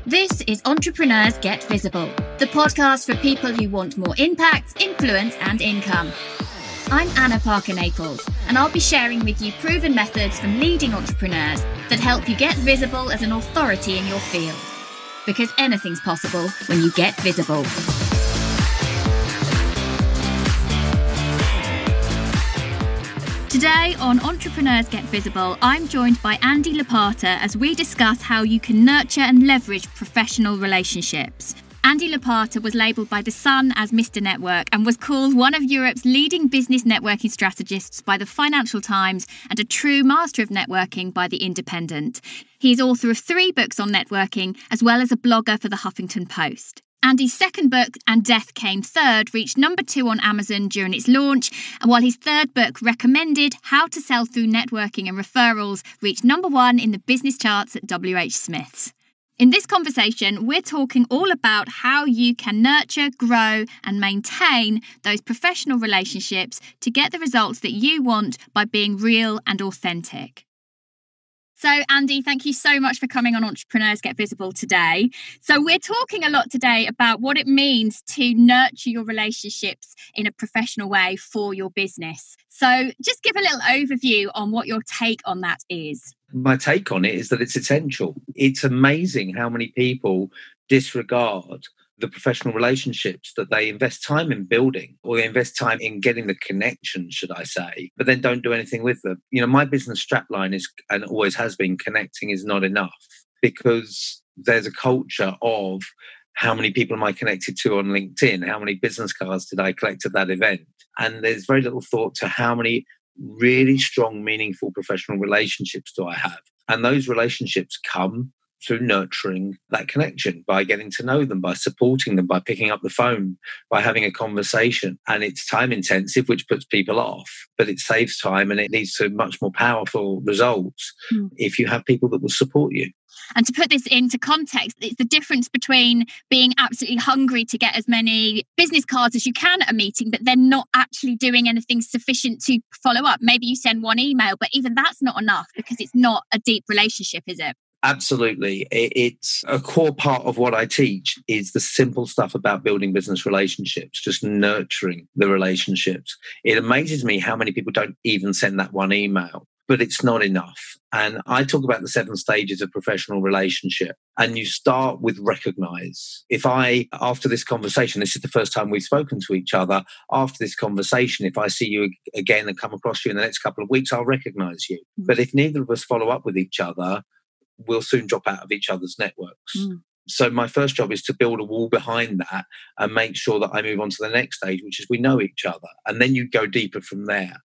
This is Entrepreneurs Get Visible, the podcast for people who want more impact, influence, and income. I'm Anna Parker-Naples, and I'll be sharing with you proven methods from leading entrepreneurs that help you get visible as an authority in your field. Because anything's possible when you get visible. Today on Entrepreneurs Get Visible, I'm joined by Andy Lopata as we discuss how you can nurture and leverage professional relationships. Andy Lopata was labelled by The Sun as Mr. Network and was called one of Europe's leading business networking strategists by the Financial Times and a true master of networking by The Independent. He is author of 3 books on networking, as well as a blogger for The Huffington Post. Andy's second book, And Death Came Third, reached number 2 on Amazon during its launch, and while his third book, Recommended, How to Sell Through Networking and Referrals, reached number 1 in the business charts at WH Smith's. In this conversation, we're talking all about how you can nurture, grow, and maintain those professional relationships to get the results that you want by being real and authentic. So, Andy, thank you so much for coming on Entrepreneurs Get Visible today. So we're talking a lot today about what it means to nurture your relationships in a professional way for your business. So just give a little overview on what your take on that is. My take on it is that it's essential. It's amazing how many people disregard the professional relationships that they invest time in building, or they invest time in getting the connection, should I say, but then don't do anything with them. You know, my business strapline is, and always has been, connecting is not enough, because there's a culture of how many people am I connected to on LinkedIn? How many business cards did I collect at that event? And there's very little thought to how many really strong, meaningful professional relationships do I have? And those relationships come through nurturing that connection, by getting to know them, by supporting them, by picking up the phone, by having a conversation. And it's time intensive, which puts people off, but it saves time and it leads to much more powerful results if you have people that will support you. And to put this into context, it's the difference between being absolutely hungry to get as many business cards as you can at a meeting, but then not actually doing anything sufficient to follow up. Maybe you send one email, but even that's not enough because it's not a deep relationship, is it? Absolutely. It's a core part of what I teach is the simple stuff about building business relationships, just nurturing the relationships. It amazes me how many people don't even send that one email, but it's not enough. And I talk about the 7 stages of professional relationship, and you start with recognize. If I, after this conversation, this is the first time we've spoken to each other, after this conversation, if I see you again and come across you in the next couple of weeks, I'll recognize you. But if neither of us follow up with each other, we'll soon drop out of each other's networks. So my first job is to build a wall behind that and make sure that I move on to the next stage, which is we know each other. And then you go deeper from there.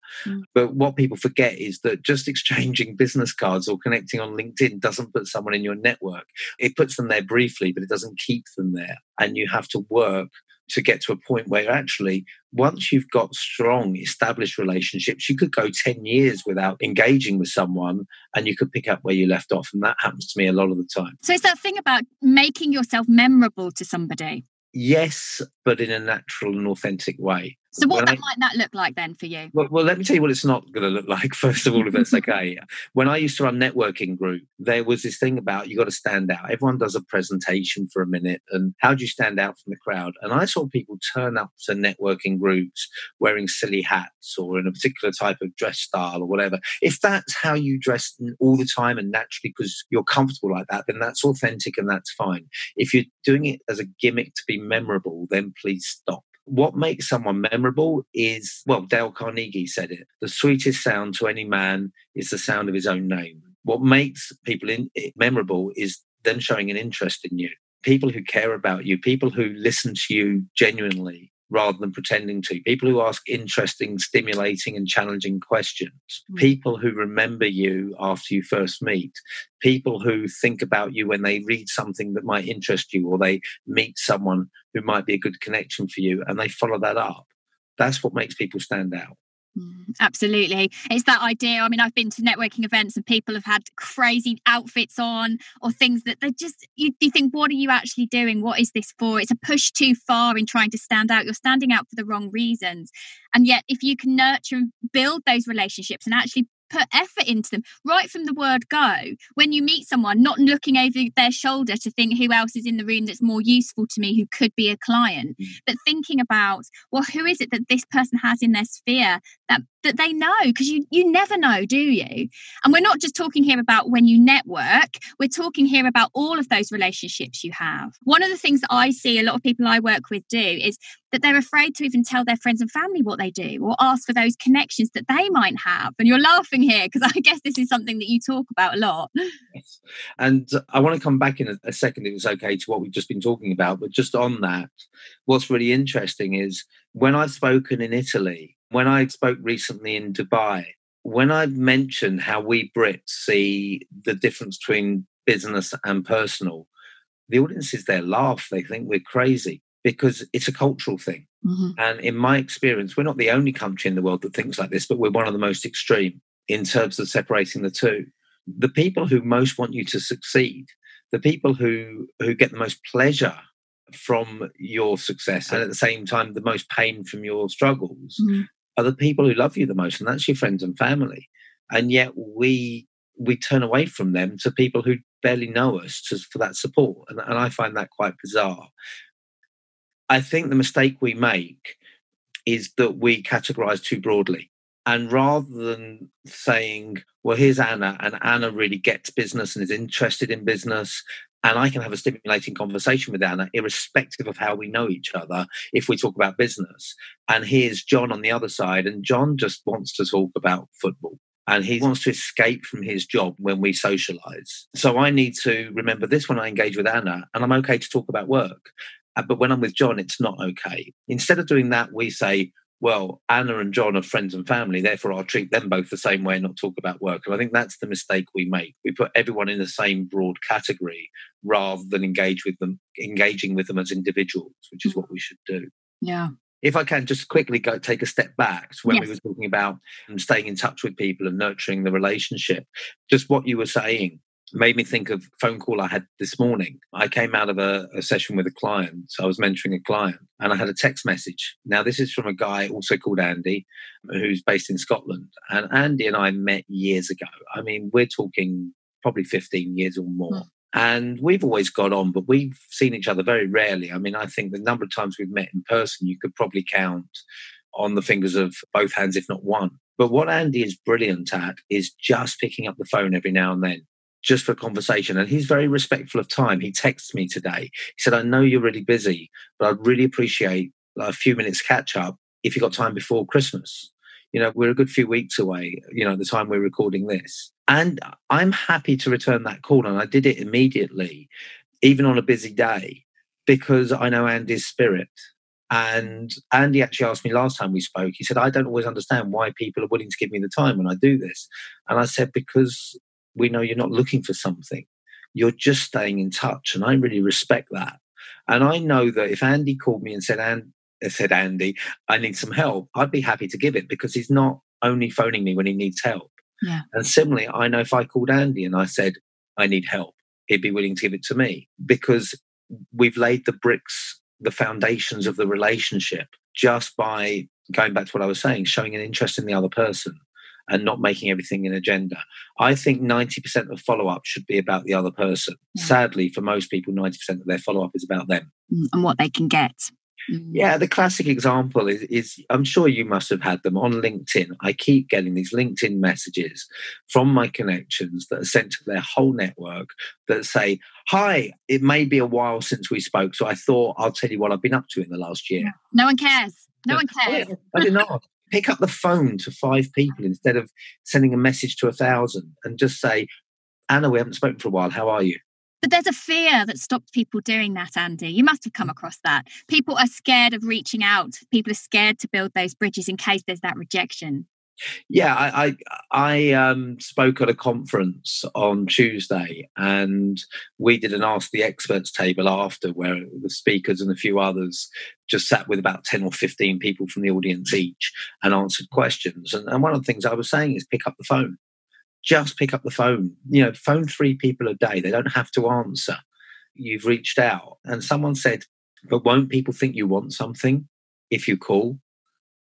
But what people forget is that just exchanging business cards or connecting on LinkedIn doesn't put someone in your network. It puts them there briefly, but it doesn't keep them there. And you have to work to get to a point where actually, once you've got strong, established relationships, you could go 10 years without engaging with someone and you could pick up where you left off. And that happens to me a lot of the time. So it's that thing about making yourself memorable to somebody. Yes, but in a natural and authentic way. So what might that look like then for you? Well, let me tell you what it's not going to look like, first of all, if that's okay. When I used to run networking group, there was this thing about you got to stand out. Everyone does a presentation for a minute, and how do you stand out from the crowd? And I saw people turn up to networking groups wearing silly hats or in a particular type of dress style or whatever. If that's how you dress all the time and naturally because you're comfortable like that, then that's authentic and that's fine. If you're doing it as a gimmick to be memorable, then please stop. What makes someone memorable is, well, Dale Carnegie said it, the sweetest sound to any man is the sound of his own name. What makes people memorable is them showing an interest in you. People who care about you, people who listen to you genuinely rather than pretending to, people who ask interesting, stimulating and challenging questions, people who remember you after you first meet, people who think about you when they read something that might interest you or they meet someone who might be a good connection for you and they follow that up. That's what makes people stand out. Absolutely. It's that idea. I mean, I've been to networking events and people have had crazy outfits on or things that they just, you think, what are you actually doing? What is this for? It's a push too far in trying to stand out. You're standing out for the wrong reasons. And yet, if you can nurture and build those relationships and actually put effort into them right from the word go. When you meet someone, not looking over their shoulder to think who else is in the room that's more useful to me, who could be a client, but thinking about, well, who is it that this person has in their sphere that they know? Because you never know, do you? And we're not just talking here about when you network, we're talking here about all of those relationships you have. One of the things that I see a lot of people I work with do is that they're afraid to even tell their friends and family what they do, or ask for those connections that they might have. And you're laughing here because I guess this is something that you talk about a lot. Yes. And I want to come back in a second, if it's okay, to what we've just been talking about. But just on that, what's really interesting is when I've spoken in Italy, when I spoke recently in Dubai, when I've mentioned how we Brits see the difference between business and personal, the audiences there laugh. They think we're crazy because it's a cultural thing. Mm-hmm. And in my experience, we're not the only country in the world that thinks like this, but we're one of the most extreme in terms of separating the two. The people who most want you to succeed, the people who get the most pleasure from your success and at the same time the most pain from your struggles, mm-hmm. are the people who love you the most, and that's your friends and family. And yet we turn away from them to people who barely know us for that support. And I find that quite bizarre. I think the mistake we make is that we categorize too broadly. And rather than saying, well, here's Anna, and Anna really gets business and is interested in business, and I can have a stimulating conversation with Anna, irrespective of how we know each other, if we talk about business. And here's John on the other side, and John just wants to talk about football. And he wants to escape from his job when we socialize. So I need to remember this when I engage with Anna, and I'm okay to talk about work. But when I'm with John, it's not okay. Instead of doing that, we say, well, Anna and John are friends and family, therefore I'll treat them both the same way and not talk about work. And I think that's the mistake we make. We put everyone in the same broad category rather than engaging with them as individuals, which is what we should do. Yeah. If I can just quickly take a step back to when we were talking about staying in touch with people and nurturing the relationship, just what you were saying made me think of a phone call I had this morning. I came out of a session with a client. I was mentoring a client and I had a text message. Now, this is from a guy also called Andy, who's based in Scotland. And Andy and I met years ago. I mean, we're talking probably 15 years or more. And we've always got on, but we've seen each other very rarely. I mean, I think the number of times we've met in person, you could probably count on the fingers of both hands, if not one. But what Andy is brilliant at is just picking up the phone every now and then, just for conversation. And he's very respectful of time. He texted me today. He said, I know you're really busy, but I'd really appreciate a few minutes catch up if you've got time before Christmas. You know, we're a good few weeks away, at the time we're recording this. And I'm happy to return that call. And I did it immediately, even on a busy day, because I know Andy's spirit. And Andy actually asked me last time we spoke, he said, I don't always understand why people are willing to give me the time when I do this. And I said, because we know you're not looking for something. You're just staying in touch. And I really respect that. And I know that if Andy called me and said, Andy, I need some help, I'd be happy to give it because he's not only phoning me when he needs help. Yeah. And similarly, I know if I called Andy and I said, I need help, he'd be willing to give it to me because we've laid the bricks, the foundations of the relationship just by going back to what I was saying, showing an interest in the other person and not making everything an agenda. I think 90% of follow-up should be about the other person. Yeah. Sadly, for most people, 90% of their follow-up is about them. And what they can get. Yeah, the classic example is I'm sure you must have had them on LinkedIn. I keep getting these LinkedIn messages from my connections that are sent to their whole network that say, hi, it may be a while since we spoke, so I thought I'll tell you what I've been up to in the last year. No one cares. No one cares. I did not. Pick up the phone to 5 people instead of sending a message to 1,000 and just say, Anna, we haven't spoken for a while. How are you? But there's a fear that stops people doing that, Andy. You must have come across that. People are scared of reaching out. People are scared to build those bridges in case there's that rejection. Yeah, I spoke at a conference on Tuesday and we did an Ask the Experts table after where the speakers and a few others just sat with about 10 or 15 people from the audience each and answered questions. And one of the things I was saying is pick up the phone. Just pick up the phone. Phone 3 people a day. They don't have to answer. You've reached out. And someone said, but won't people think you want something if you call?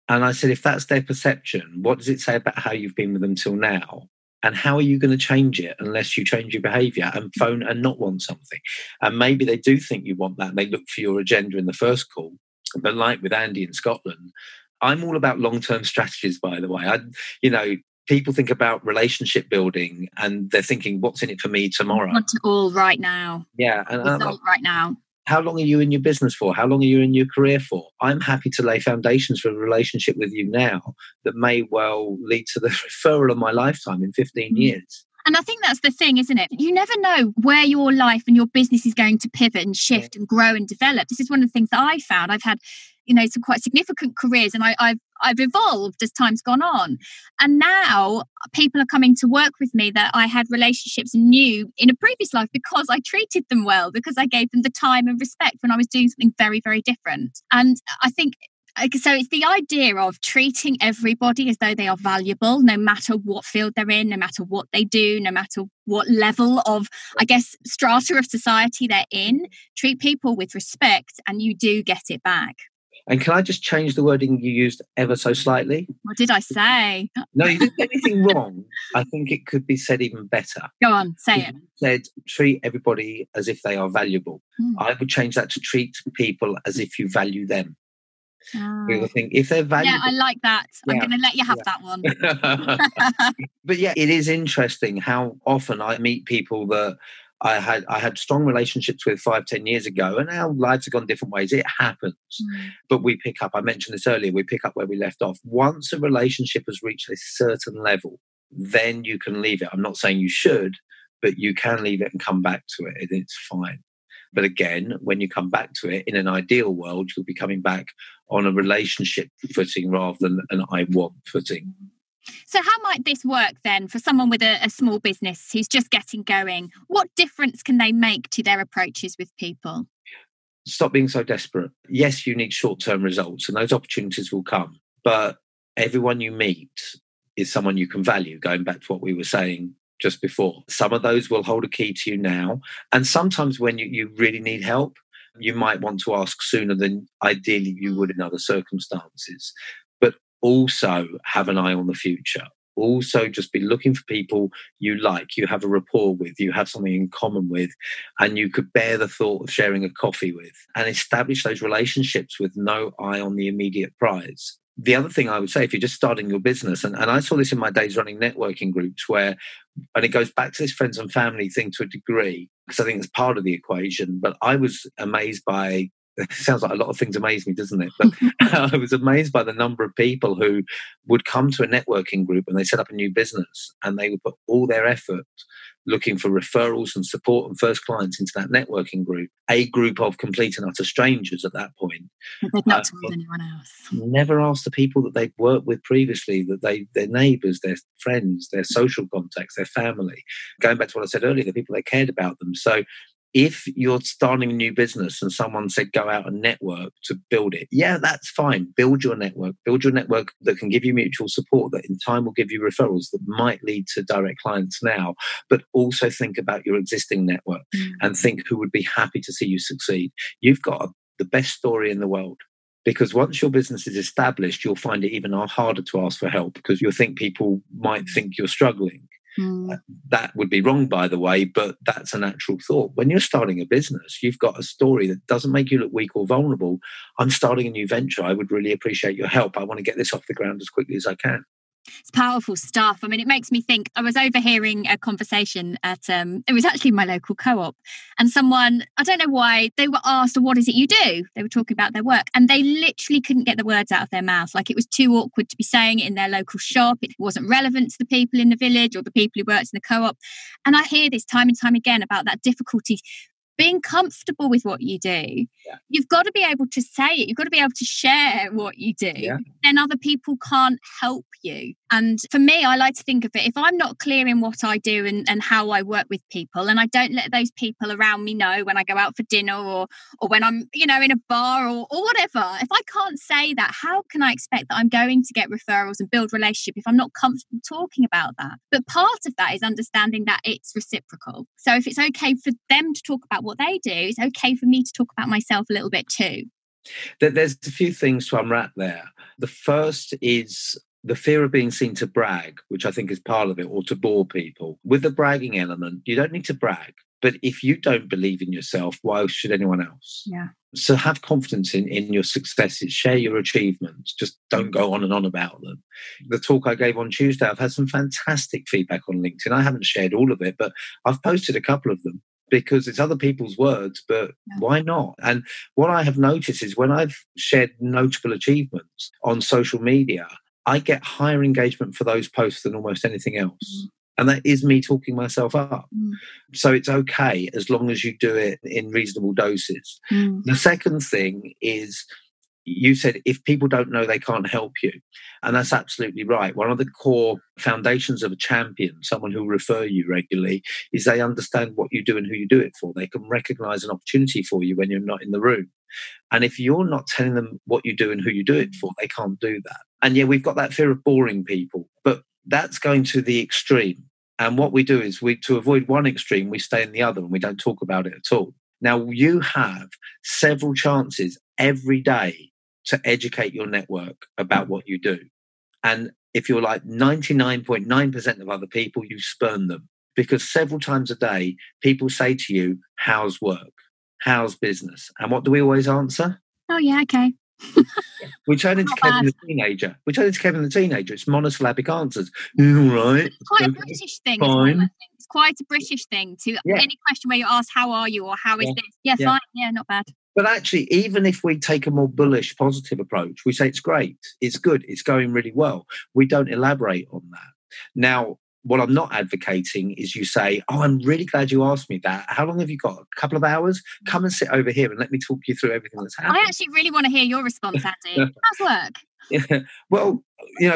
And I said, if that's their perception, what does it say about how you've been with them till now? And how are you going to change it unless you change your behavior and phone and not want something? And maybe they do think you want that and they look for your agenda in the first call. But like with Andy in Scotland, I'm all about long-term strategies, by the way. People think about relationship building and they're thinking, what's in it for me tomorrow? I want it all right now. Yeah. And I'm like, right now. how long are you in your business for? How long are you in your career for? I'm happy to lay foundations for a relationship with you now that may well lead to the referral of my lifetime in 15 years. And I think that's the thing, isn't it? You never know where your life and your business is going to pivot and shift and grow and develop. This is one of the things that I found. I've had, some quite significant careers, and I've evolved as time's gone on. And now people are coming to work with me that I had relationships and knew in a previous life because I treated them well, because I gave them the time and respect when I was doing something very, very different. And I think, so it's the idea of treating everybody as though they are valuable, no matter what field they're in, no matter what they do, no matter what level of, strata of society they're in. Treat people with respect and you do get it back. And can I just change the wording you used ever so slightly? What did I say? No, you didn't say anything wrong. I think it could be said even better. Go on, say it. You said treat everybody as if they are valuable. I would change that to treat people as if you value them. People think if they're valuable. Yeah, I like that. I'm going to let you have that one. But yeah, it is interesting how often I meet people that I had strong relationships with 5-10 years ago, and our lives have gone different ways. It happens. But we pick up, I mentioned this earlier, we pick up where we left off. Once a relationship has reached a certain level, then you can leave it. I'm not saying you should, but you can leave it and come back to it, and it's fine. But again, when you come back to it, in an ideal world, you'll be coming back on a relationship footing rather than an I want footing. So how might this work then for someone with a small business who's just getting going? What difference can they make to their approaches with people? Stop being so desperate. Yes, you need short-term results and those opportunities will come. But everyone you meet is someone you can value, going back to what we were saying just before. Some of those will hold a key to you now. And sometimes when you really need help, you might want to ask sooner than ideally you would in other circumstances. But also have an eye on the future. Also just be looking for people you like, you have a rapport with, you have something in common with, and you could bear the thought of sharing a coffee with, and establish those relationships with no eye on the immediate prize. The other thing I would say, if you're just starting your business, and I saw this in my days running networking groups where, and it goes back to this friends and family thing to a degree, because I think it's part of the equation, but I was amazed by, it sounds like a lot of things amaze me, doesn't it? But I was amazed by the number of people who would come to a networking group and they set up a new business and they would put all their effort looking for referrals and support and first clients into that networking group, a group of complete and utter strangers at that point. They've not told anyone else. Never asked the people that they'd worked with previously, that their neighbours, their friends, their social contacts, their family. Going back to what I said earlier, the people that cared about them. So if you're starting a new business and someone said go out and network to build it, yeah, that's fine. Build your network that can give you mutual support, that in time will give you referrals that might lead to direct clients now, but also think about your existing network and think who would be happy to see you succeed. You've got the best story in the world. Because once your business is established, you'll find it even harder to ask for help because you'll think people might think you're struggling. That would be wrong, by the way, but that's a natural thought. When you're starting a business, you've got a story that doesn't make you look weak or vulnerable. I'm starting a new venture. I would really appreciate your help. I want to get this off the ground as quickly as I can. It's powerful stuff. I mean, it makes me think. I was overhearing a conversation at, it was actually my local co-op, and someone, I don't know why, they were asked, what is it you do? They were talking about their work and they literally couldn't get the words out of their mouth. Like it was too awkward to be saying it in their local shop. It wasn't relevant to the people in the village or the people who worked in the co-op. And I hear this time and time again about that difficulty being comfortable with what you do. You've got to be able to say it. You've got to be able to share what you do. Then other people can't help you. And for me, I like to think of it, if I'm not clear in what I do and how I work with people, and I don't let those people around me know when I go out for dinner or when I'm, in a bar or whatever, if I can't say that, how can I expect that I'm going to get referrals and build relationship if I'm not comfortable talking about that? But part of that is understanding that it's reciprocal. So if it's okay for them to talk about what they do, it's okay for me to talk about myself a little bit too. There's a few things to unwrap there. The first is the fear of being seen to brag, which I think is part of it, or to bore people. With the bragging element, you don't need to brag. But if you don't believe in yourself, why should anyone else? Yeah. So have confidence in your successes, share your achievements, just don't go on and on about them. The talk I gave on Tuesday, I've had some fantastic feedback on LinkedIn. I haven't shared all of it, but I've posted a couple of them because it's other people's words, but why not? And what I have noticed is when I've shared notable achievements on social media, I get higher engagement for those posts than almost anything else. And that is me talking myself up. So it's okay as long as you do it in reasonable doses. The second thing is, you said if people don't know, they can't help you. And that's absolutely right. One of the core foundations of a champion, someone who will refer you regularly, is they understand what you do and who you do it for. They can recognize an opportunity for you when you're not in the room. And if you're not telling them what you do and who you do it for, they can't do that. And yeah, we've got that fear of boring people, but that's going to the extreme. And what we do is to avoid one extreme, we stay in the other and we don't talk about it at all. Now, you have several chances every day to educate your network about what you do. And if you're like 99.9% of other people, you spurn them, because several times a day, people say to you, how's work? How's business? And what do we always answer? Oh, yeah, okay. We turn into Kevin the teenager. It's monosyllabic answers. All right. It's quite a British thing. Fine. It's quite a British thing to any question where you ask, how are you? Or how is this? Yeah, fine. Yeah, not bad. But actually, even if we take a more bullish, positive approach, we say it's great, it's good, it's going really well. We don't elaborate on that. Now, what I'm not advocating is you say, oh, I'm really glad you asked me that. How long have you got? A couple of hours? Come and sit over here and let me talk you through everything that's happened. I actually really want to hear your response, Andy. How's work? Yeah. Well,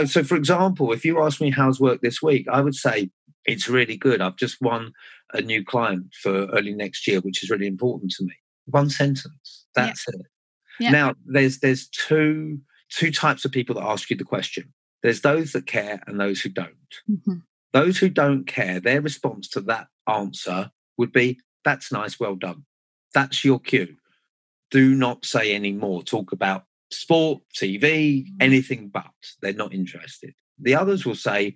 so for example, if you ask me how's work this week, I would say it's really good. I've just won a new client for early next year, which is really important to me. One sentence. That's it. Yep. Now, there's two types of people that ask you the question. There's those that care and those who don't. Those who don't care, their response to that answer would be, that's nice, well done. That's your cue. Do not say any more. Talk about sport, TV, anything but. They're not interested. The others will say,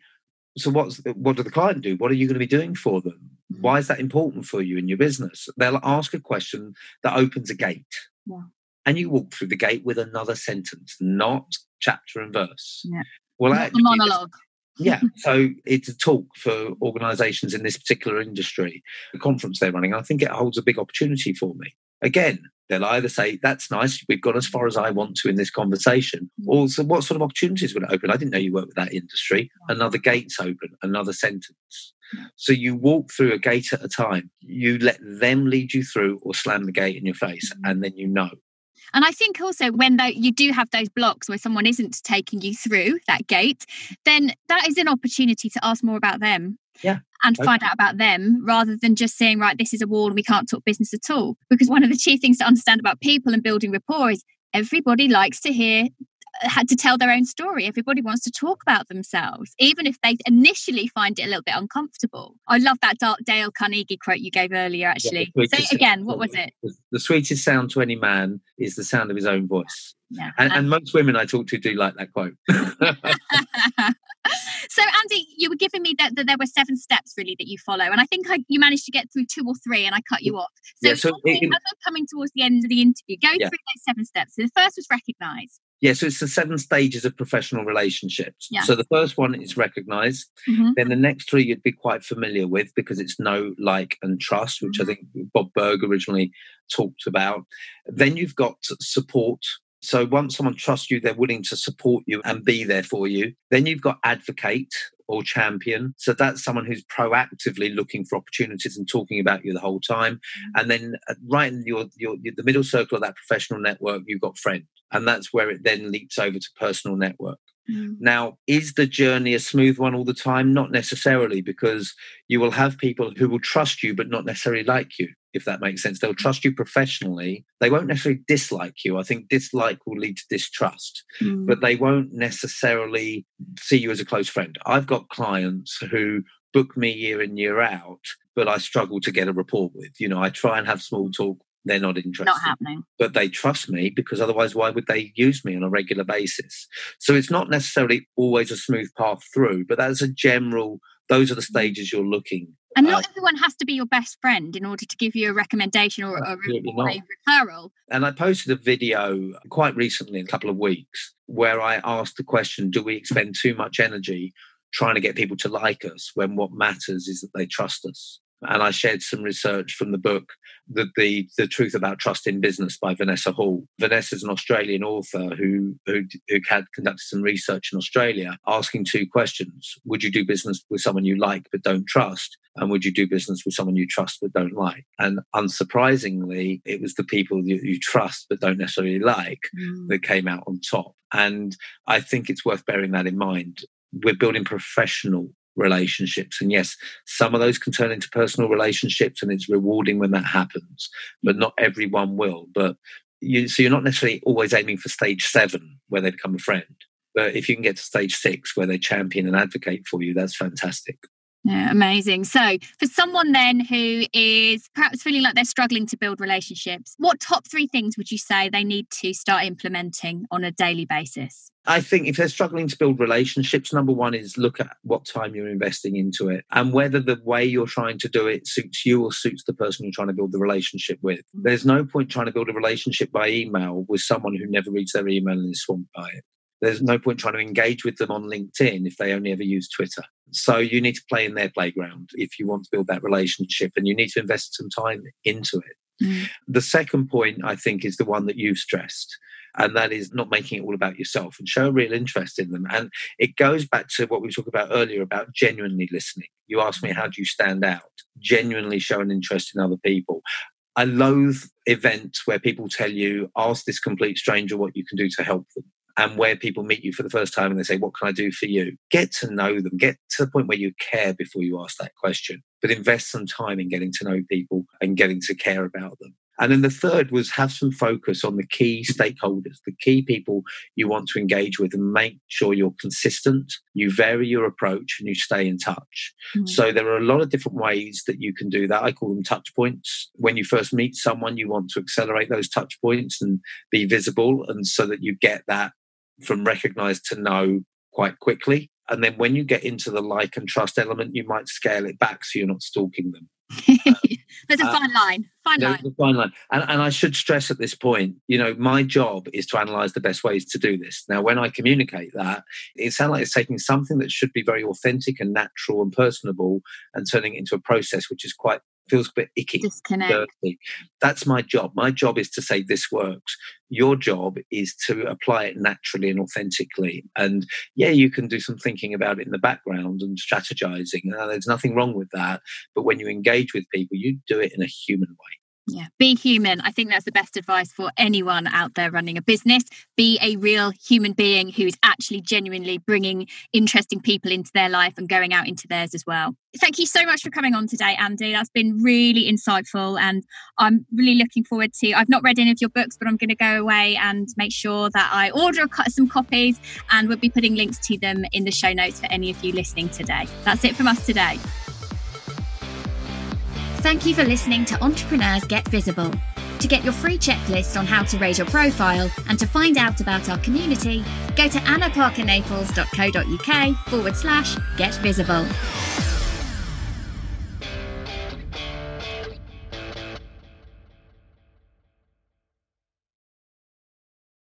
so what do the client do? What are you going to be doing for them? Why is that important for you in your business? They'll ask a question that opens a gate. Yeah. And you walk through the gate with another sentence, not chapter and verse. Yeah. Well, not a monologue. Yeah. So it's a talk for organisations in this particular industry, the conference they're running. I think it holds a big opportunity for me. Again, they'll either say, that's nice, we've got as far as I want to in this conversation. Or so what sort of opportunities would it open? I didn't know you worked with that industry. Another gate's open, another sentence. So you walk through a gate at a time. You let them lead you through or slam the gate in your face, and then you know. And I think also when you do have those blocks where someone isn't taking you through that gate, then that is an opportunity to ask more about them. Yeah. And find out about them rather than just saying, right, this is a wall and we can't talk business at all. Because one of the chief things to understand about people and building rapport is everybody likes to tell their own story. Everybody wants to talk about themselves, even if they initially find it a little bit uncomfortable. I love that Dale Carnegie quote you gave earlier, actually. So again, what was it? The sweetest sound to any man is the sound of his own voice. Yeah. And most women I talk to do like that quote. So, Andy, you were giving me that there were 7 steps really that you follow. And I think you managed to get through 2 or 3 and I cut you off. So, as we're coming towards the end of the interview, go through those 7 steps. So the first was recognise. Yeah, so it's the 7 stages of professional relationships. Yeah. So the first one is recognise. Then the next 3 you'd be quite familiar with because it's know, like, and trust, which I think Bob Berg originally talked about. Then you've got support. So once someone trusts you, they're willing to support you and be there for you. Then you've got advocate or champion. So that's someone who's proactively looking for opportunities and talking about you the whole time. And then right in the middle circle of that professional network, you've got friend. And that's where it then leaps over to personal network. Now, is the journey a smooth one all the time? Not necessarily, because you will have people who will trust you but not necessarily like you, if that makes sense. They'll trust you professionally. They won't necessarily dislike you. I think dislike will lead to distrust, but they won't necessarily see you as a close friend. I've got clients who book me year in, year out, but I struggle to get a rapport with. I try and have small talk they're not interested. Not happening. But they trust me, because otherwise why would they use me on a regular basis? So it's not necessarily always a smooth path through, but that's a general, those are the stages you're looking. And not everyone has to be your best friend in order to give you a recommendation or a referral. And I posted a video quite recently, in a couple of weeks, where I asked the question, do we expend too much energy trying to get people to like us when what matters is that they trust us? And I shared some research from the book, The Truth About Trust in Business by Vanessa Hall. Vanessa's an Australian author who had conducted some research in Australia, asking two questions. Would you do business with someone you like but don't trust? And would you do business with someone you trust but don't like? And unsurprisingly, it was the people you trust but don't necessarily like that came out on top. And I think it's worth bearing that in mind. We're building professional relationships, and yes, some of those can turn into personal relationships, and it's rewarding when that happens, but not everyone will. But so you're not necessarily always aiming for stage 7 where they become a friend, but if you can get to stage 6 where they champion and advocate for you, that's fantastic. Yeah, amazing. So for someone then who is perhaps feeling like they're struggling to build relationships, what top 3 things would you say they need to start implementing on a daily basis? I think if they're struggling to build relationships, number 1 is look at what time you're investing into it and whether the way you're trying to do it suits you or suits the person you're trying to build the relationship with. There's no point trying to build a relationship by email with someone who never reads their email and is swamped by it. There's no point trying to engage with them on LinkedIn if they only ever use Twitter. So you need to play in their playground if you want to build that relationship, and you need to invest some time into it. The second point, I think, is the one that you've stressed, and that is not making it all about yourself, and show a real interest in them. And it goes back to what we talked about earlier about genuinely listening. You asked me, how do you stand out? Genuinely show an interest in other people. I loathe events where people tell you, ask this complete stranger what you can do to help them. And where people meet you for the first time and they say, what can I do for you? Get to know them. Get to the point where you care before you ask that question. But invest some time in getting to know people and getting to care about them. And then the third was have some focus on the key stakeholders, the key people you want to engage with, and make sure you're consistent, you vary your approach, and you stay in touch. So there are a lot of different ways that you can do that. I call them touch points. When you first meet someone, you want to accelerate those touch points and be visible, and so that you get that from recognized to know quite quickly. And then when you get into the like and trust element, you might scale it back so you're not stalking them. There's a fine line. There's a fine line. And I should stress at this point, my job is to analyze the best ways to do this. Now, when I communicate that, it sounds like it's taking something that should be very authentic and natural and personable and turning it into a process which is feels a bit icky, dirty. That's my job. My job is to say this works. Your job is to apply it naturally and authentically. And yeah, you can do some thinking about it in the background and strategizing. There's nothing wrong with that. But when you engage with people, you do it in a human way. Yeah, be human. I think that's the best advice for anyone out there running a business. Be a real human being who's actually genuinely bringing interesting people into their life and going out into theirs as well. Thank you so much for coming on today, Andy. That's been really insightful, and I'm really looking forward to, I've not read any of your books, but I'm going to go away and make sure that I order some copies, and we'll be putting links to them in the show notes for any of you listening today. That's it from us today. Thank you for listening to Entrepreneurs Get Visible. To get your free checklist on how to raise your profile and to find out about our community, go to Parker-Naples.co.uk/get visible.